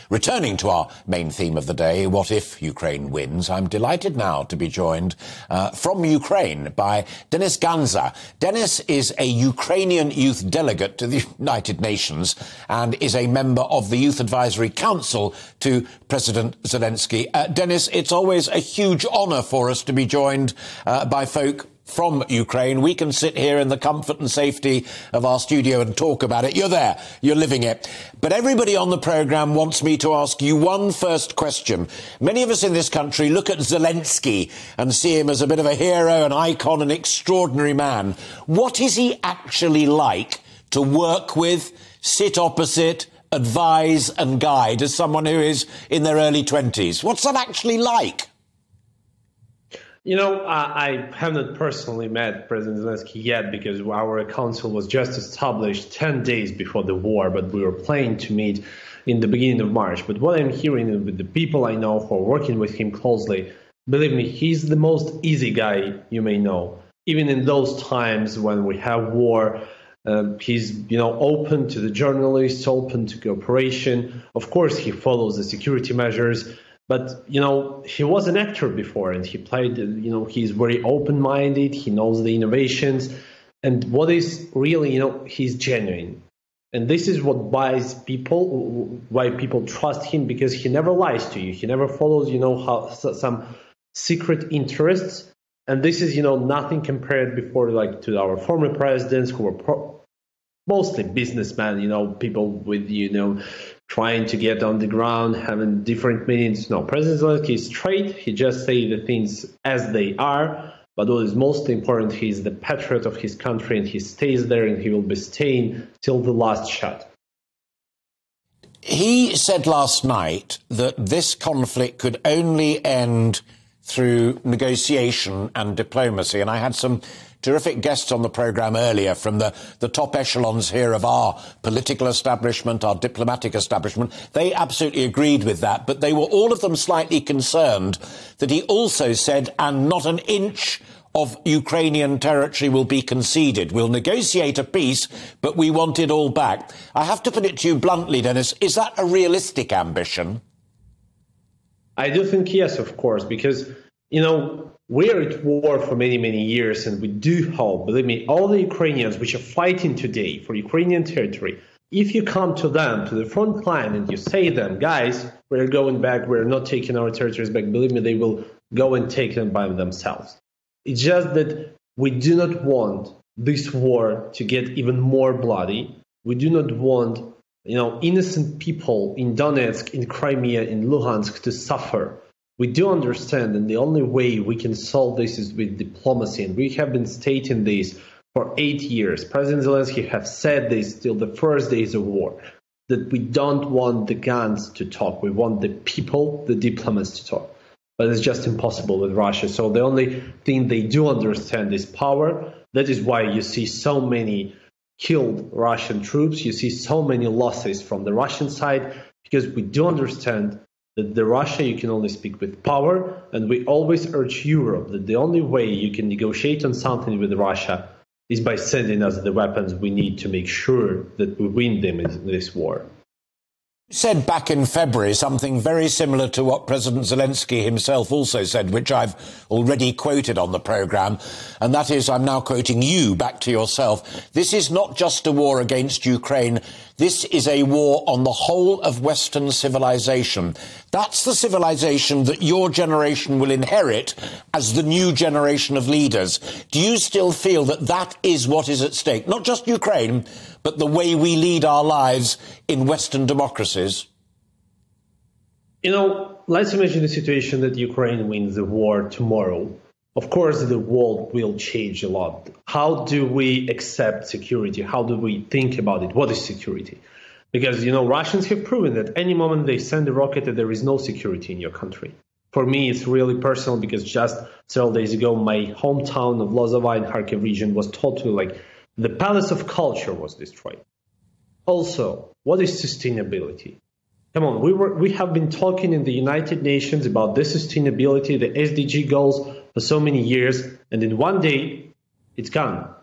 Returning to our main theme of the day, what if Ukraine wins? I'm delighted now to be joined from Ukraine by Denis Ganzha. Denis is a Ukrainian Youth Delegate to the United Nations and is a member of the Youth Advisory Council to President Zelensky. Denis, it's always a huge honour for us to be joined by folk from Ukraine. We can sit here in the comfort and safety of our studio and talk about it. You're there. You're living it. But everybody on the programme wants me to ask you one first question. Many of us in this country look at Zelensky and see him as a bit of a hero, an icon, an extraordinary man. What is he actually like to work with, sit opposite, advise and guide as someone who is in their early 20s? What's that actually like? You know, I haven't personally met President Zelensky yet because our council was just established 10 days before the war, but we were planning to meet in the beginning of March. But what I'm hearing with the people I know who are working with him closely, believe me, he's the most easy guy you may know. Even in those times when we have war, he's, open to the journalists, open to cooperation. Of course, he follows the security measures. But, he was an actor before and he played, he's very open-minded. He knows the innovations. And what is really, he's genuine. And this is what buys people, why people trust him, because he never lies to you. He never follows, some secret interests. And this is, nothing compared before, like, to our former presidents who were mostly businessmen, people with, trying to get on the ground, having different meetings. No, President Zelensky is straight. He just says the things as they are. But what is most important, he's the patriot of his country and he stays there and he will be staying till the last shot. He said last night that this conflict could only end through negotiation and diplomacy. And I had some terrific guests on the programme earlier from the top echelons here of our political establishment, our diplomatic establishment. They absolutely agreed with that, but they were all of them slightly concerned that he also said, and not an inch of Ukrainian territory will be conceded. We'll negotiate a peace, but we want it all back. I have to put it to you bluntly, Denis, is that a realistic ambition? I do think yes, of course, because, we're at war for many, many years, and we do hope, believe me, all the Ukrainians which are fighting today for Ukrainian territory, if you come to them, to the front line, and you say them, guys, we're going back, we're not taking our territories back, believe me, they will go and take them by themselves. It's just that we do not want this war to get even more bloody. We do not want, innocent people in Donetsk, in Crimea, in Luhansk to suffer. We do understand, and the only way we can solve this is with diplomacy, and we have been stating this for 8 years. President Zelensky has said this till the first days of war, that we don't want the guns to talk. We want the people, the diplomats to talk. But it's just impossible with Russia. So the only thing they do understand is power. That is why you see so many killed Russian troops. You see so many losses from the Russian side, because we do understand that the Russia, you can only speak with power, and we always urge Europe that the only way you can negotiate on something with Russia is by sending us the weapons we need to make sure that we win them in this war. You said back in February something very similar to what President Zelensky himself also said, which I've already quoted on the programme, and that is, I'm now quoting you back to yourself, this is not just a war against Ukraine, this is a war on the whole of Western civilization. That's the civilization that your generation will inherit as the new generation of leaders. Do you still feel that that is what is at stake? Not just Ukraine, but the way we lead our lives in Western democracies? Let's imagine the situation that Ukraine wins the war tomorrow. Of course, the world will change a lot. How do we accept security? How do we think about it? What is security? Because, Russians have proven that any moment they send a rocket, that there is no security in your country. For me, it's really personal because just several days ago, my hometown of Lozova in Kharkiv region was totally the palace of culture was destroyed. Also, what is sustainability? Come on, we have been talking in the United Nations about the sustainability, the SDG goals for so many years, and in one day, it's gone.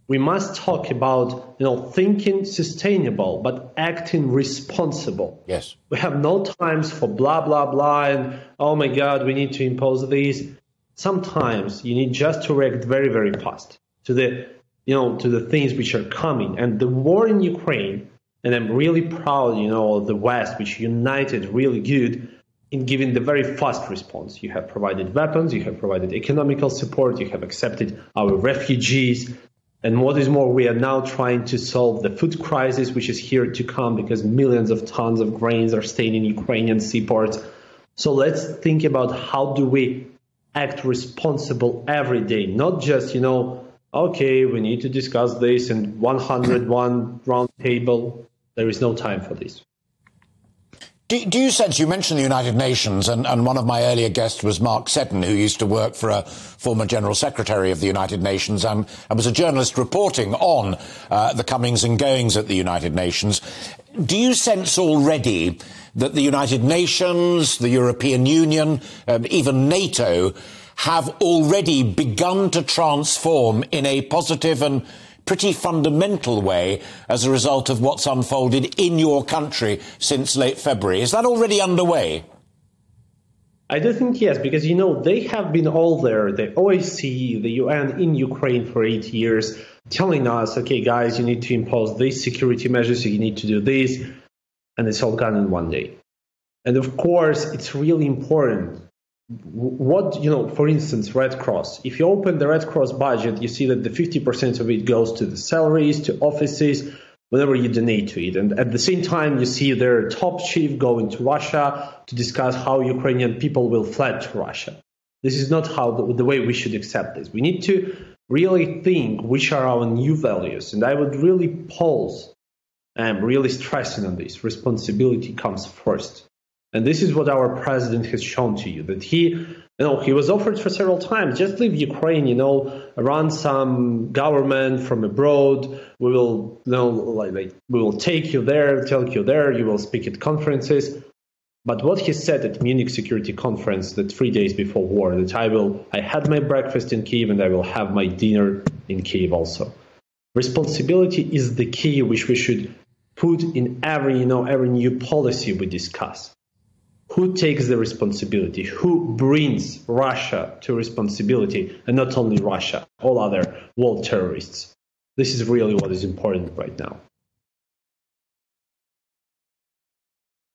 we must talk about, thinking sustainable, but acting responsible. Yes. We have no times for blah, blah, blah, and, oh my God, we need to impose these. Sometimes you need just to react very, very fast to the things which are coming. And the war in Ukraine, and I'm really proud, of the West, which united really good in giving the very fast response. You have provided weapons, you have provided economical support, you have accepted our refugees. And what is more, we are now trying to solve the food crisis, which is here to come because millions of tons of grains are staying in Ukrainian seaports. So let's think about how do we act responsible every day, not just, okay, we need to discuss this and 101 round table. There is no time for this. Do you sense, you mentioned the United Nations, and one of my earlier guests was Mark Seddon, who used to work for a former General Secretary of the United Nations and was a journalist reporting on the comings and goings at the United Nations. Do you sense already that the United Nations, the European Union, even NATO, have already begun to transform in a positive and pretty fundamental way as a result of what's unfolded in your country since late February? Is that already underway? I do think yes, because, they have been all there, the OSCE, the UN in Ukraine for 8 years, telling us, okay, guys, you need to impose these security measures, you need to do this, and it's all gone in one day. And of course, it's really important. For instance, Red Cross. If you open the Red Cross budget, you see that the 50% of it goes to the salaries, to offices, whenever you donate to it. And at the same time, you see their top chief going to Russia to discuss how Ukrainian people will flee to Russia. This is not the way we should accept this. We need to really think which are our new values. And I would really pause, I'm really stressing on this. Responsibility comes first. And this is what our president has shown to you, that he was offered for several times, just leave Ukraine, run some government from abroad. We will, we will take you there, you will speak at conferences. But what he said at Munich Security Conference, that 3 days before war, that I had my breakfast in Kyiv and I will have my dinner in Kyiv also. Responsibility is the key which we should put in every new policy we discuss. Who takes the responsibility? Who brings Russia to responsibility? And not only Russia, all other world terrorists. This is really what is important right now.